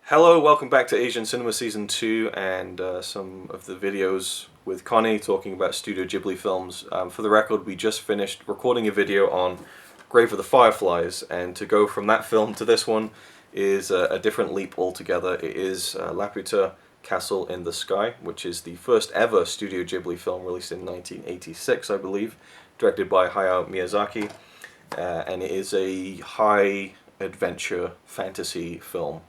Hello, welcome back to Asian Cinema Season 2 and some of the videos with Connie talking about Studio Ghibli films. For the record, we just finished recording a video on Grave of the Fireflies, and to go from that film to this one is a different leap altogether. It is Laputa Castle in the Sky, which is the first ever Studio Ghibli film released in 1986, I believe, directed by Hayao Miyazaki, and it is a high adventure fantasy film.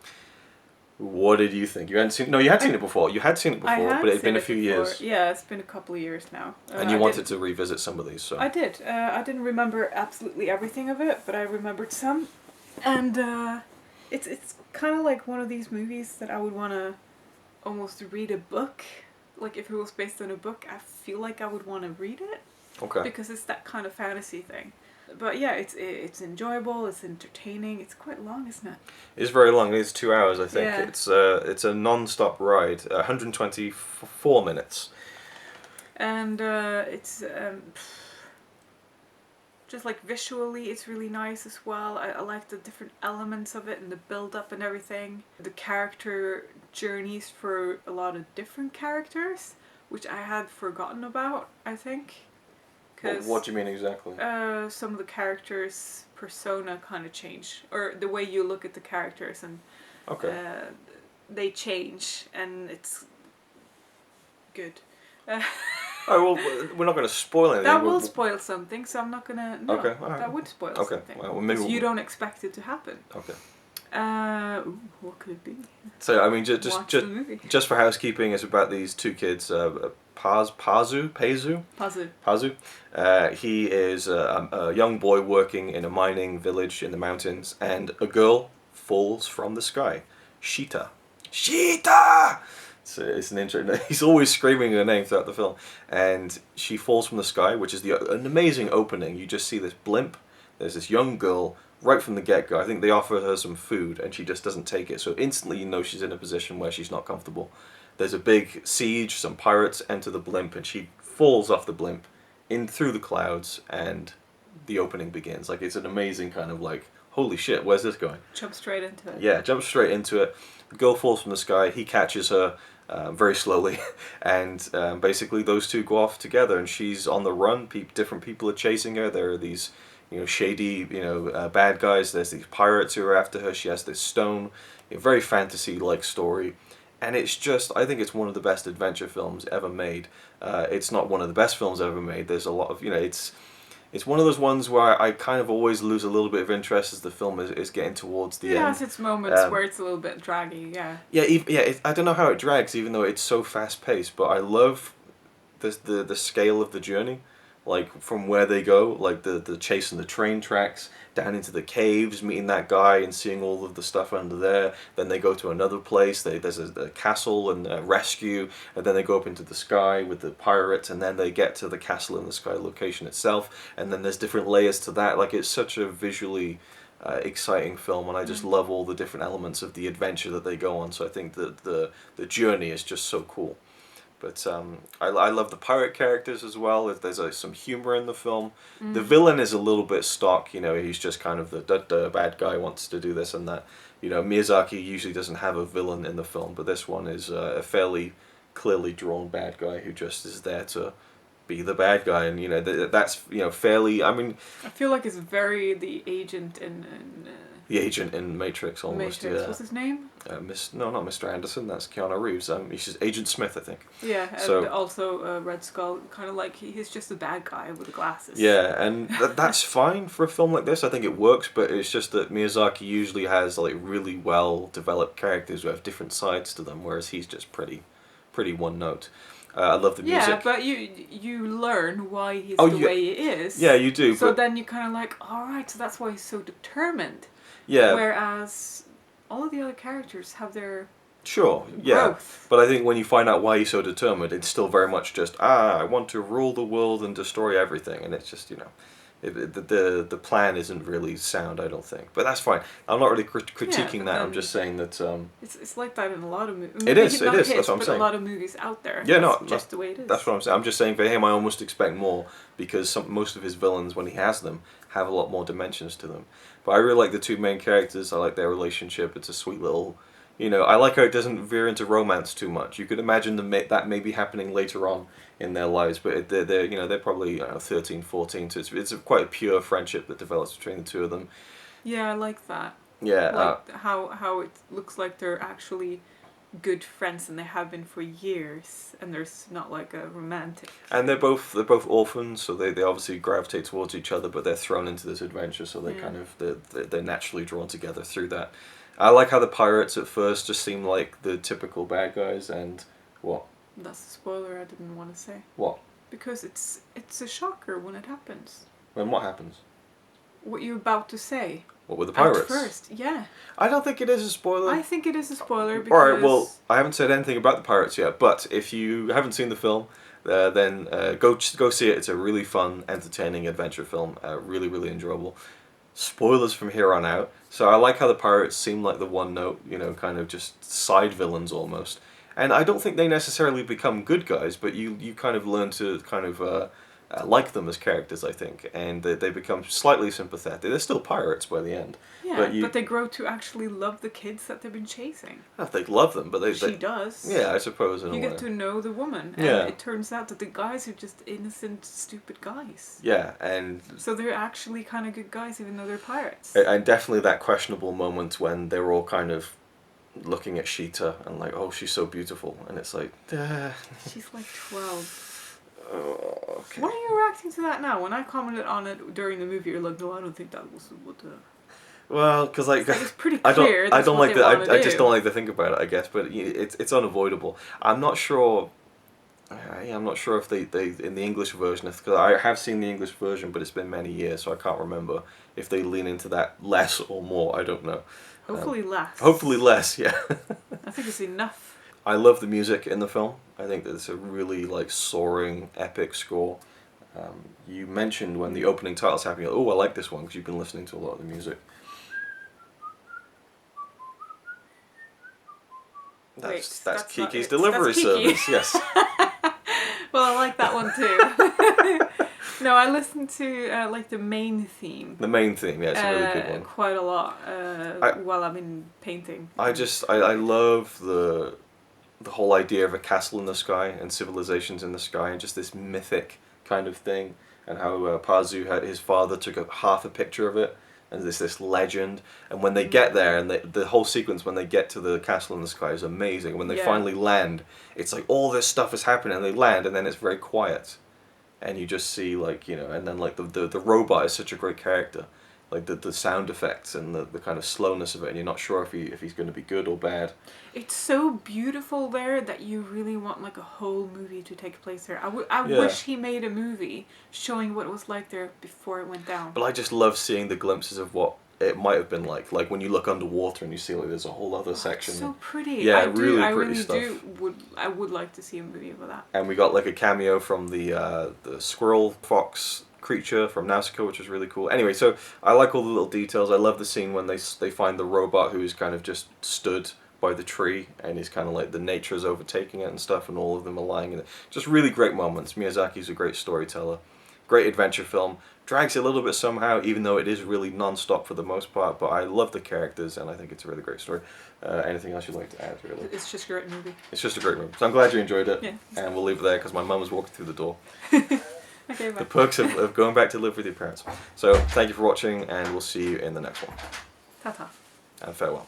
What did you think? You hadn't seen? No, you had seen it before. You had seen it before, but it had been a few years. Yeah, it's been a couple of years now. And you wanted to revisit some of these, so. I did. I didn't remember absolutely everything of it, but I remembered some. And it's kind of like one of these movies that I would want to almost read a book. Like if it was based on a book, I feel like I would want to read it. Okay. Because it's that kind of fantasy thing. But yeah, it's enjoyable, it's entertaining, it's quite long, isn't it? It's very long, it's 2 hours, I think. Yeah. It's a non-stop ride, 124 minutes. And it's just like visually, it's really nice as well. I like the different elements of it and the build-up and everything. The character journeys for a lot of different characters, which I had forgotten about, I think. What do you mean exactly? Some of the characters' persona kind of change, or the way you look at the characters, and they change, and it's good. Oh well, we're not going to spoil anything. That will spoil something, so I'm not gonna. No, okay, all right. That would spoil something. Well, maybe you don't expect it to happen. Okay. What could it be? So I mean, just for housekeeping, it's about these two kids. Pazu. He is a young boy working in a mining village in the mountains, and a girl falls from the sky. Sheeta. It's an intro. He's always screaming her name throughout the film, and she falls from the sky, which is an amazing opening. You just see this blimp. There's this young girl right from the get-go. I think they offer her some food, and she just doesn't take it. So instantly, you know she's in a position where she's not comfortable. There's a big siege, some pirates enter the blimp, and she falls off the blimp in through the clouds, and the opening begins. Like, it's an amazing kind of like, holy shit, where's this going? Jump straight into it. Yeah, jump straight into it. The girl falls from the sky, he catches her very slowly, and basically those two go off together, and she's on the run. Different people are chasing her. There are these, shady, bad guys. There's these pirates who are after her. She has this stone. A very fantasy-like story. And it's just, I think it's one of the best adventure films ever made. It's not one of the best films ever made. There's a lot of, it's one of those ones where I kind of always lose a little bit of interest as the film is getting towards the end. It has its moments where it's a little bit draggy, yeah. Yeah, I don't know how it drags, even though it's so fast-paced, but I love the scale of the journey. Like, from where they go, like the chase on the train tracks, down into the caves, meeting that guy and seeing all of the stuff under there. Then they go to another place, there's a castle and a rescue, and then they go up into the sky with the pirates, and then they get to the castle in the sky location itself, and then there's different layers to that. Like, it's such a visually exciting film, and I just love all the different elements of the adventure that they go on, so I think that the journey is just so cool. But I love the pirate characters as well. There's some humor in the film. The villain is a little bit stock. He's just kind of the bad guy wants to do this and that. Miyazaki usually doesn't have a villain in the film, but this one is a fairly clearly drawn bad guy who just is there to be the bad guy, and that's fairly. I mean, I feel like it's very the agent in the agent in Matrix almost. Matrix. Yeah. What's his name? No, not Mr. Anderson. That's Keanu Reeves. He's just Agent Smith, I think. Yeah, and also Red Skull. Kind of like he's just a bad guy with the glasses. Yeah, and that's fine for a film like this. I think it works, but it's just that Miyazaki usually has like really well developed characters who have different sides to them, whereas he's just pretty one note. I love the music. Yeah, but you learn why he's the way he is. Yeah, you do. So then you kind of like, all right, so that's why he's so determined. Yeah. Whereas all of the other characters have their growth. But I think when you find out why he's so determined, it's still very much just I want to rule the world and destroy everything, and it's just the plan isn't really sound, I don't think. But that's fine. I'm not really critiquing that. I'm just saying that it's like that in a lot of movies. It is. That's what I'm saying. A lot of movies out there. Yeah, that's just the way it is. That's what I'm saying. I'm just saying for him, I almost expect more because most of his villains, when he has them, have a lot more dimensions to them. But I really like the two main characters. I like their relationship. It's a sweet little I like how it doesn't veer into romance too much. You could imagine that may be happening later on in their lives, but they're probably 13, 14, so it's quite a pure friendship that develops between the two of them. Yeah, I like that. Yeah, Like how it looks like they're actually good friends and they have been for years, and there's not like a romantic. and they're both orphans, so they obviously gravitate towards each other, but they're thrown into this adventure, so they kind of they're naturally drawn together through that. I like how the pirates at first just seem like the typical bad guys, and what? That's a spoiler I didn't want to say. What? Because it's a shocker when it happens. When what happens? What you're about to say. What with the pirates? At first, yeah. I don't think it is a spoiler. I think it is a spoiler because... Alright, well, I haven't said anything about the pirates yet, but if you haven't seen the film, then go see it. It's a really fun, entertaining adventure film. Really, really enjoyable. Spoilers from here on out. So I like how the pirates seem like the one note, kind of just side villains almost. And I don't think they necessarily become good guys, but you kind of learn to kind of like them as characters, I think. And they become slightly sympathetic. They're still pirates by the end. Yeah, but they grow to actually love the kids that they've been chasing. I don't think love them, but She does. Yeah, I suppose in a way. You get to know the woman, and Yeah. it turns out that the guys are just innocent, stupid guys. Yeah, and... So they're actually kind of good guys, even though they're pirates. And definitely that questionable moment when they were all kind of looking at Sheeta and like, oh, she's so beautiful. And it's like, She's like 12. oh, okay. Why are you reacting to that now? When I commented on it during the movie, you're like, no, I don't think that was what the... Well, because like it's pretty clear. I don't like that. I just don't like to think about it. I guess, but it's unavoidable. I'm not sure. I'm not sure if they in the English version, because I have seen the English version, but it's been many years, so I can't remember if they lean into that less or more. I don't know. Hopefully less. Hopefully less. Yeah. I think it's enough. I love the music in the film. I think that it's a really like soaring, epic score. You mentioned when the opening title's happening, oh, I like this one because you've been listening to a lot of the music. That's Kiki's delivery service, yes. Well, I like that one too. No, I listened to like the main theme. The main theme, yeah, it's a really good one. Quite a lot while I've been painting. I love the whole idea of a castle in the sky and civilizations in the sky and just this mythic kind of thing, and how Pazu his father took half a picture of it. And there's this legend, and when they get there, and the whole sequence when they get to the castle in the sky is amazing. When they finally land, it's like all this stuff is happening, and they land, and then it's very quiet, and you just see like and then like the robot is such a great character, like the sound effects and the kind of slowness of it, and you're not sure if he's going to be good or bad. It's so beautiful there that you really want like a whole movie to take place there. I wish he made a movie showing what it was like there before it went down. But I just love seeing the glimpses of what it might have been like when you look underwater and you see like there's a whole other section. It's so pretty. Yeah, I really pretty stuff. I would like to see a movie of that. And we got like a cameo from the squirrel fox creature from Nausicaa, which was really cool. Anyway, so I like all the little details. I love the scene when they find the robot who's kind of just stood by the tree, and he's kind of like the nature is overtaking it and stuff, and all of them are lying in it. Just really great moments. Miyazaki's a great storyteller. Great adventure film. Drags a little bit somehow, even though it is really non-stop for the most part, but I love the characters, and I think it's a really great story. Anything else you'd like to add, really? It's just a great movie. It's just a great movie. So I'm glad you enjoyed it, yeah. And we'll leave it there because my mum was walking through the door. Okay, bye. The perks of going back to live with your parents. So thank you for watching, and we'll see you in the next one. Ta-ta. And farewell.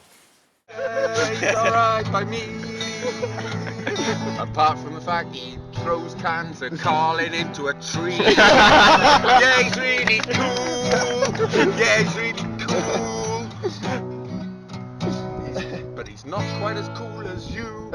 It's alright by me. Apart from the fact he throws cans of Carlin into a tree. Yeah, he's really cool. Yeah, he's really cool. But he's not quite as cool as you.